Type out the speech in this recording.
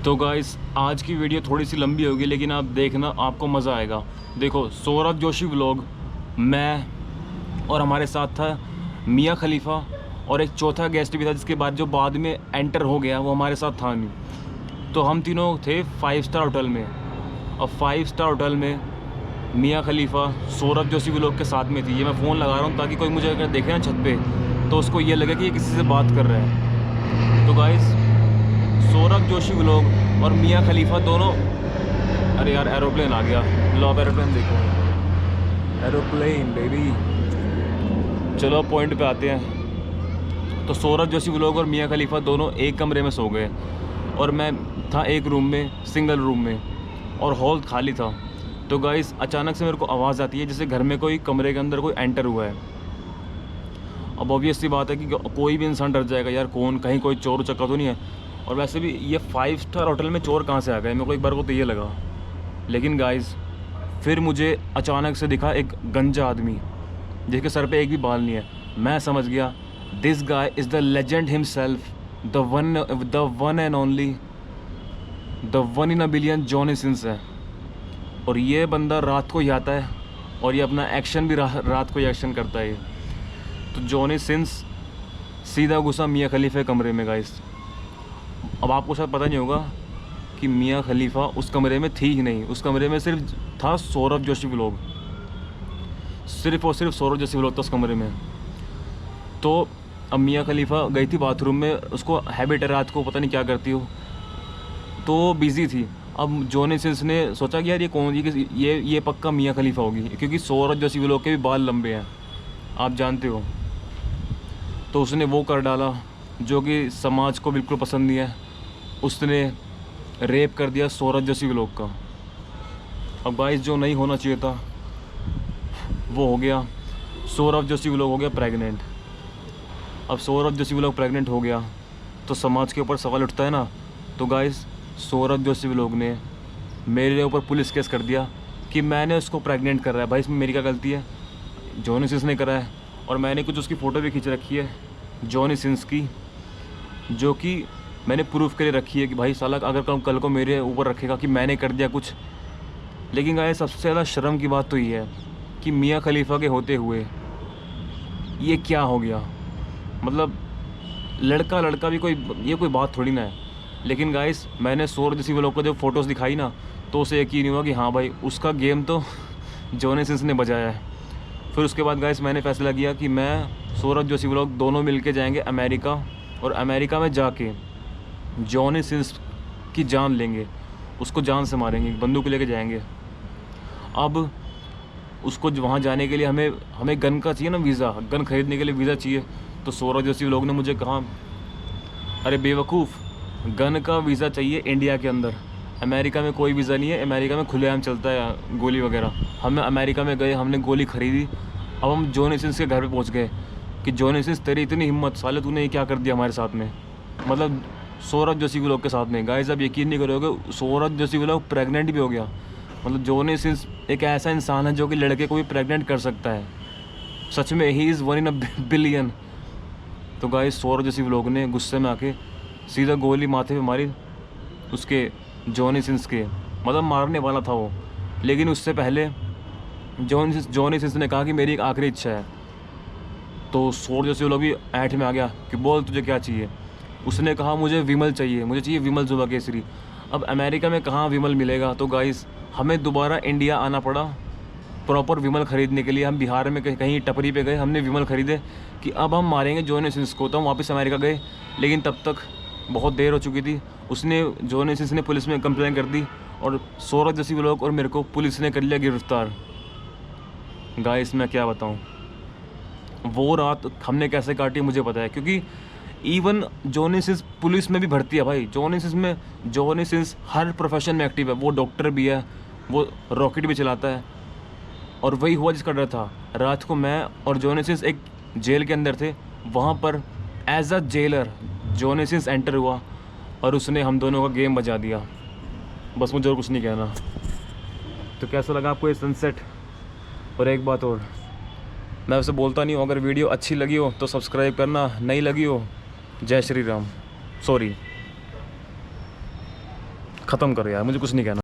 तो गाइस आज की वीडियो थोड़ी सी लंबी होगी लेकिन आप देखना, आपको मज़ा आएगा। देखो, सौरभ जोशी व्लॉग, मैं और हमारे साथ था मियाँ खलीफा और एक चौथा गेस्ट भी था जिसके बाद में एंटर हो गया, वो हमारे साथ था नहीं। तो हम तीनों थे 5 स्टार होटल में। और 5 स्टार होटल में मियाँ खलीफा सौरभ जोशी व्लॉग के साथ में थी। ये मैं फ़ोन लगा रहा हूँ ताकि कोई मुझे अगर देखे ना छत पे तो उसको ये लगे कि ये किसी से बात कर रहा है। तो गाइस, सौरभ जोशी व्लॉग और मियाँ खलीफा दोनों, अरे यार एरोप्लेन आ गया, लो आप एरोप्लेन देखो, एरोप्लेन बेबी। चलो पॉइंट पे आते हैं। तो सौरभ जोशी व्लॉग और मियाँ खलीफा दोनों एक कमरे में सो गए और मैं था एक रूम में, सिंगल रूम में, और हॉल खाली था। तो गाइस अचानक से मेरे को आवाज़ आती है जैसे घर में कोई कमरे के अंदर कोई एंटर हुआ है। अब ऑब्वियस सी बात है कि कोई भी इंसान डर जाएगा यार, कौन, कहीं कोई चोर चक्का तो नहीं है। और वैसे भी ये 5 स्टार होटल में चोर कहाँ से आ गए, मेरे को एक बार को तो ये लगा। लेकिन गाइस फिर मुझे अचानक से दिखा एक गंजा आदमी जिसके सर पे एक भी बाल नहीं है। मैं समझ गया this guy is the legend himself, the one and only, the one in a billion Johnny Sins है। और ये बंदा रात को ही आता है और ये अपना एक्शन भी रात को ही एक्शन करता है। तो जॉनी सिंस सीधा घुसा मियाँ खलीफा कमरे में। गाइस अब आपको शायद पता नहीं होगा कि मियाँ खलीफा उस कमरे में थी ही नहीं। उस कमरे में सिर्फ था सौरभ जोशी व्लॉग, सिर्फ और सिर्फ सौरभ जोशी व्लॉग था उस कमरे में। तो अब मियाँ खलीफा गई थी बाथरूम में, उसको हैबिट है रात को पता नहीं क्या करती हो, तो बिज़ी थी। अब जॉनी सिंस ने सोचा कि यार ये कौन, ये पक्का मियाँ खलीफा होगी क्योंकि सौरभ जोशी व्लॉग के भी बाल लंबे हैं, आप जानते हो। तो उसने वो कर डाला जो कि समाज को बिल्कुल पसंद नहीं है। उसने रेप कर दिया सौरभ जोशी व्लॉग का। अब गाइस जो नहीं होना चाहिए था वो हो गया, सौरभ जोशी व्लॉग हो गया प्रेग्नेंट। अब सौरभ जोशी व्लॉग प्रेग्नेंट हो गया तो समाज के ऊपर सवाल उठता है ना। तो गाइस सौरभ जोशी व्लॉग ने मेरे ऊपर पुलिस केस कर दिया कि मैंने उसको प्रेग्नेंट कर रहा है। भाई इसमें मेरी क्या गलती है, जॉनी सिंस ने करा है। और मैंने कुछ उसकी फ़ोटो भी खींच रखी है जॉनी सिंस की, जो कि मैंने प्रूफ के लिए रखी है कि भाई साला अगर कल को मेरे ऊपर रखेगा कि मैंने कर दिया कुछ। लेकिन गाइस सबसे ज़्यादा शर्म की बात तो ये है कि मियाँ खलीफा के होते हुए ये क्या हो गया। मतलब लड़का लड़का भी ये कोई बात थोड़ी ना है। लेकिन गाइस मैंने सौरभ जोशी व्लॉग को जब फ़ोटोज़ दिखाई ना तो उसे यकीन नहीं हुआ कि हाँ भाई उसका गेम तो जॉनी सिंस ने बजाया है। फिर उसके बाद गाइस मैंने फ़ैसला किया कि मैं सौरभ जोशी व्लॉग दोनों मिलके जाएंगे अमेरिका, और अमेरिका में जाके जॉनी सिंस की जान लेंगे, उसको जान से मारेंगे, बंदूक लेके जाएंगे। अब उसको वहाँ जाने के लिए हमें गन का चाहिए ना, वीज़ा, गन ख़रीदने के लिए वीज़ा चाहिए। तो सौरभ जोशी व्लॉग ने मुझे कहा, अरे बेवकूफ़, गन का वीज़ा चाहिए इंडिया के अंदर, अमेरिका में कोई वीज़ा नहीं है, अमेरिका में खुलेआम चलता है गोली वगैरह। हम अमेरिका में गए, हमने गोली ख़रीदी। अब हम जॉनी सिंस के घर पे पहुंच गए कि जॉनी सिंस तेरी इतनी हिम्मत, साले तूने ये क्या कर दिया हमारे साथ में, मतलब सौरभ जोशी व्लॉग के साथ में। गाइस अब यकीन नहीं करोगे, सौरभ जोशी व्लॉग प्रेग्नेंट भी हो गया। मतलब जॉनी सिंस एक ऐसा इंसान है जो कि लड़के को भी प्रेग्नेंट कर सकता है। सच में he is one in a billion. तो गाइस सौरभ जोशी व्लॉग ने गुस्से में आके सीधा गोली माथे पे मारी उसके, जॉनी सिंस के, मतलब मारने वाला था वो। लेकिन उससे पहले जॉनी सिंस ने कहा कि मेरी एक आखिरी इच्छा है। तो सौरभ जोशी व्लॉग भी ऐठ में आ गया कि बोल तुझे क्या चाहिए। उसने कहा मुझे विमल चाहिए, मुझे चाहिए विमल जुबा केसरी। अब अमेरिका में कहाँ विमल मिलेगा। तो गाइस हमें दोबारा इंडिया आना पड़ा प्रॉपर विमल ख़रीदने के लिए। हम बिहार में कहीं टपरी पे गए, हमने विमल ख़रीदे कि अब हम मारेंगे जॉनी सिंस को। तो हम वापस अमेरिका गए, लेकिन तब तक बहुत देर हो चुकी थी। जॉनी सिंस ने पुलिस में कंप्लेन कर दी और सौरभ जोशी व्लॉग और मेरे को पुलिस ने कर लिया गिरफ्तार। गाइस मैं क्या बताऊं, वो रात हमने कैसे काटी मुझे पता है, क्योंकि इवन जॉनी सिंस पुलिस में भी भर्ती है भाई। जॉनी सिंस हर प्रोफेशन में एक्टिव है। वो डॉक्टर भी है, वो रॉकेट भी चलाता है। और वही हुआ जिसका डर था। रात को मैं और जॉनी सिंस एक जेल के अंदर थे, वहाँ पर as a jailer Johnny Sins enter हुआ और उसने हम दोनों का गेम बजा दिया। बस मुझे और कुछ नहीं कहना। तो कैसा लगा आपको ये सनसेट। और एक बात और, मैं वैसे बोलता नहीं हूँ, अगर वीडियो अच्छी लगी हो तो सब्सक्राइब करना, नहीं लगी हो जय श्री राम, सॉरी। ख़त्म करो यार, मुझे कुछ नहीं कहना।